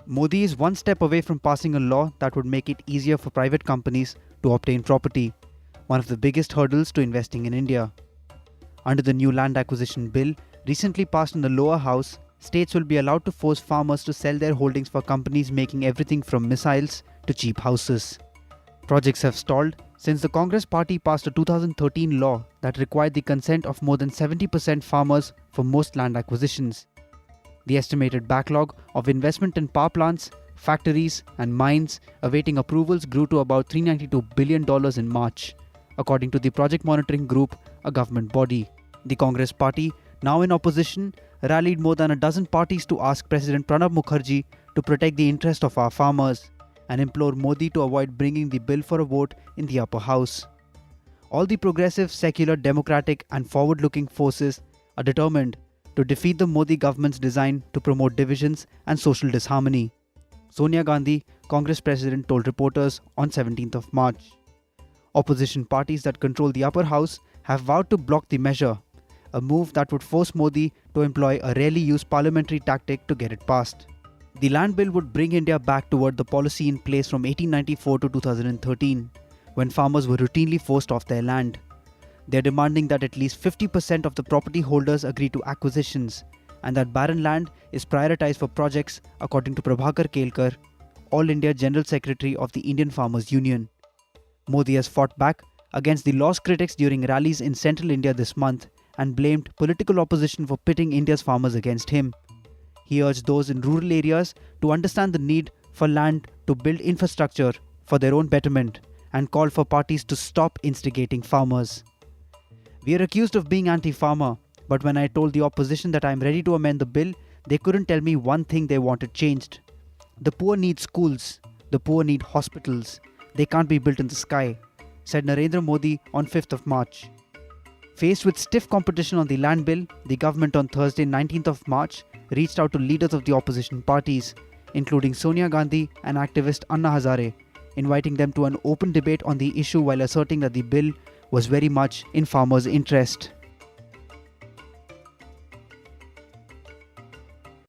Modi is one step away from passing a law that would make it easier for private companies to obtain property, one of the biggest hurdles to investing in India. Under the new land acquisition bill, recently passed in the lower house, states will be allowed to force farmers to sell their holdings for companies making everything from missiles to cheap houses. Projects have stalled since the Congress party passed a 2013 law that required the consent of more than 70% farmers for most land acquisitions. The estimated backlog of investment in power plants, factories, and mines awaiting approvals grew to about $392 billion in March, according to the Project Monitoring Group, a government body. The Congress party, now in opposition, rallied more than a dozen parties to ask President Pranab Mukherjee to protect the interest of our farmers and implore Modi to avoid bringing the bill for a vote in the upper house. All the progressive, secular, democratic, and forward-looking forces are determined to defeat the Modi government's design to promote divisions and social disharmony, Sonia Gandhi, Congress president, told reporters on 17th of March. Opposition parties that control the upper house have vowed to block the measure, a move that would force Modi to employ a rarely used parliamentary tactic to get it passed. The land bill would bring India back toward the policy in place from 1894 to 2013, when farmers were routinely forced off their land. They are demanding that at least 50% of the property holders agree to acquisitions and that barren land is prioritized for projects, according to Prabhakar Kelkar, All India General Secretary of the Indian Farmers Union. Modi has fought back against the law's critics during rallies in central India this month and blamed political opposition for pitting India's farmers against him. He urged those in rural areas to understand the need for land to build infrastructure for their own betterment and called for parties to stop instigating farmers. We are accused of being anti-farmer, but when I told the opposition that I am ready to amend the bill, they couldn't tell me one thing they wanted changed. The poor need schools, the poor need hospitals, they can't be built in the sky, said Narendra Modi on 5th of March. Faced with stiff competition on the land bill, the government on Thursday 19th of March reached out to leaders of the opposition parties, including Sonia Gandhi and activist Anna Hazare, inviting them to an open debate on the issue while asserting that the bill was very much in farmers' interest.